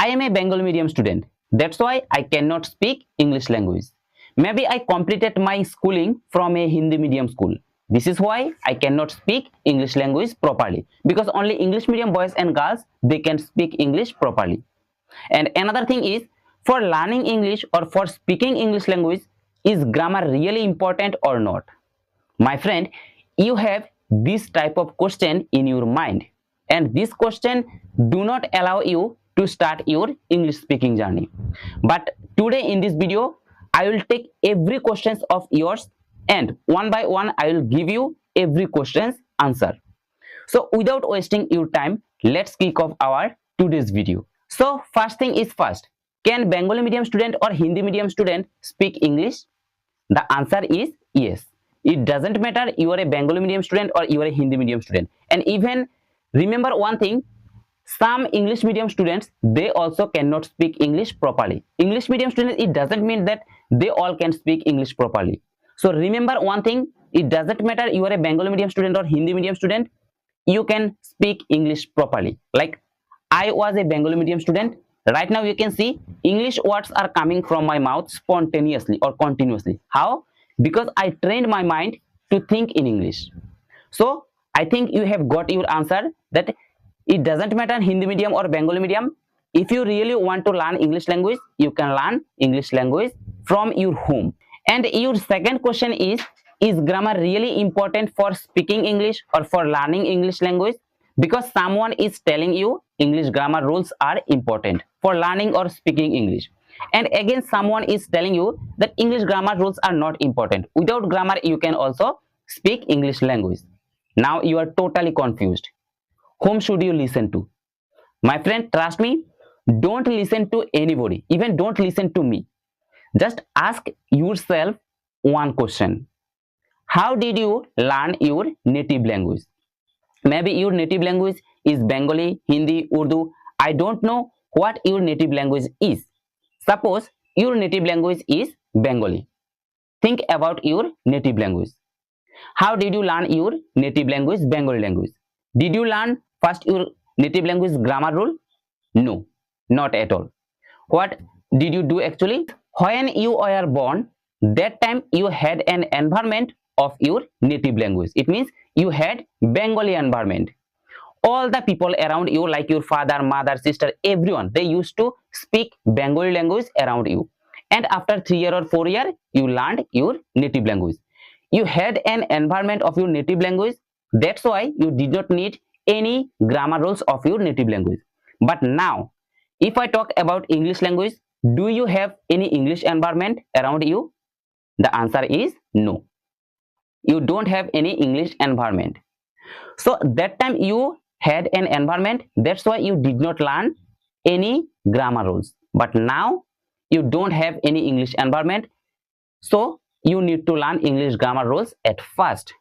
I am a Bengali medium student. That's why I cannot speak English language. Maybe I completed my schooling from a Hindi medium school. This is why I cannot speak English language properly, because only English medium boys and girls, they can speak English properly. And another thing is, for learning English or for speaking English language, is grammar really important or not? My friend, you have this type of question in your mind, and this question do not allow you to start your English speaking journey. But today in this video, I will take every questions of yours, and one by one I will give you every question's answer. So without wasting your time, let's kick off our today's video. So first thing is first, can Bengali medium student or Hindi medium student speak English? The answer is yes. It doesn't matter you are a Bengali medium student or you are a Hindi medium student. And even remember one thing, some English medium students, they also cannot speak English properly. English medium students, it doesn't mean that they all can speak English properly. So remember one thing, it doesn't matter you are a Bengali medium student or Hindi medium student, you can speak English properly. Like I was a Bengali medium student. Right now you can see English words are coming from my mouth spontaneously or continuously. How? Because I trained my mind to think in English. So I think you have got your answer, that it doesn't matter Hindi medium or Bengali medium. If you really want to learn English language, you can learn English language from your home. And your second question is grammar really important for speaking English or for learning English language? Because someone is telling you English grammar rules are important for learning or speaking English. And again, someone is telling you that English grammar rules are not important. Without grammar, you can also speak English language. Now you are totally confused. Whom should you listen to? My friend, trust me, don't listen to anybody. Even don't listen to me. Just ask yourself one question. How did you learn your native language? Maybe your native language is Bengali, Hindi, Urdu. I don't know what your native language is. Suppose your native language is Bengali. Think about your native language. How did you learn your native language, Bengali language? Did you learn first your native language grammar rule? No, not at all. What did you do actually? When you were born, that time you had an environment of your native language. It means you had Bengali environment. All the people around you, like your father, mother, sister, everyone, they used to speak Bengali language around you. And after 3 years or 4 years, you learned your native language. You had an environment of your native language. That's why you did not need any grammar rules of your native language. But now, if I talk about English language, do you have any English environment around you? The answer is no. You don't have any English environment. So that time you had an environment, that's why you did not learn any grammar rules. But now you don't have any English environment, so you need to learn English grammar rules at first.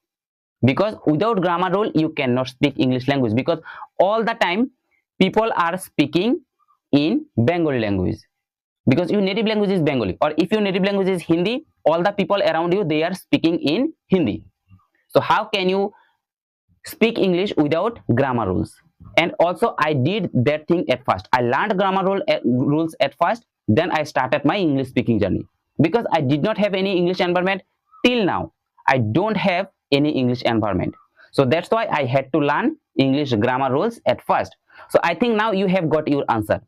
Because without grammar rule, you cannot speak English language, because all the time people are speaking in Bengali language. Because your native language is Bengali, or if your native language is Hindi, all the people around you, they are speaking in Hindi. So how can you speak English without grammar rules? And also I did that thing at first. I learned grammar rules at first, then I started my English speaking journey. Because I did not have any English environment till now. I don't have any English environment. So that's why I had to learn English grammar rules at first. So I think now you have got your answer.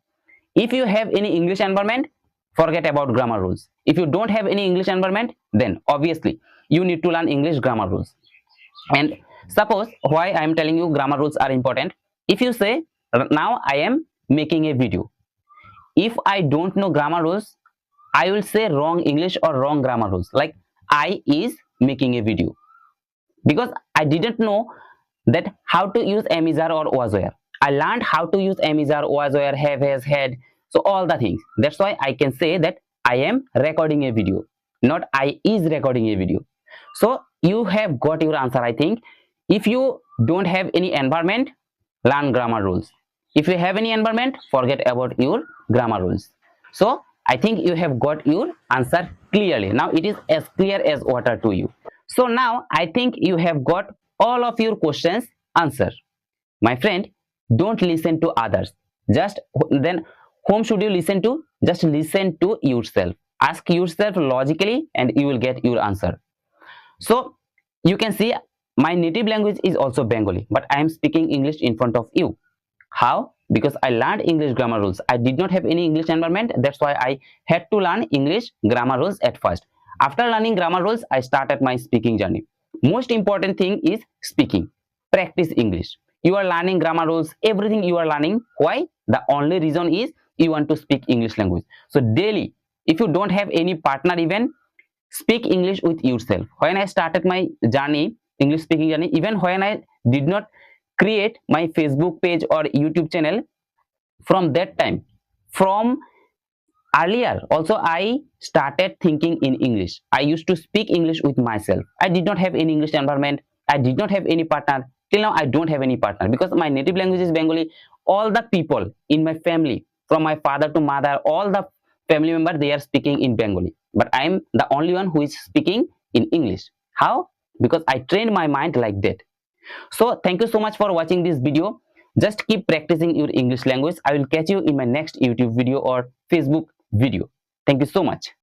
If you have any English environment, forget about grammar rules. If you don't have any English environment, then obviously you need to learn English grammar rules. And suppose why I am telling you grammar rules are important. If you say, now I am making a video. If I don't know grammar rules, I will say wrong English or wrong grammar rules. Like I is making a video. Because I didn't know that how to use am, is, are, or was, were. I learned how to use am, is, are, was, were, have, has, had. So all the things. That's why I can say that I am recording a video, not I is recording a video. So you have got your answer, I think. If you don't have any environment, learn grammar rules. If you have any environment, forget about your grammar rules. So I think you have got your answer clearly. Now it is as clear as water to you. So now I think you have got all of your questions answered. My friend, don't listen to others. Just then Whom should you listen to? Just listen to yourself. Ask yourself logically and you will get your answer. So you can see my native language is also Bengali, but I am speaking English in front of you. How? Because I learned English grammar rules. I did not have any English environment. That's why I had to learn English grammar rules at first. After learning grammar rules, I started my speaking journey. Most important thing is speaking. Practice English. You are learning grammar rules, everything you are learning. Why? The only reason is you want to speak English language. So daily, if you don't have any partner even, speak English with yourself. When I started my journey, English speaking journey, even when I did not create my Facebook page or YouTube channel, from that time, from earlier also I started thinking in English. I used to speak English with myself. I did not have any English environment. I did not have any partner. Till now I don't have any partner because my native language is Bengali. All the people in my family, from my father to mother, all the family member, they are speaking in Bengali, but I am the only one who is speaking in English. How? Because I trained my mind like that. So thank you so much for watching this video. Just keep practicing your English language. I will catch you in my next YouTube video or Facebook video. Thank you so much.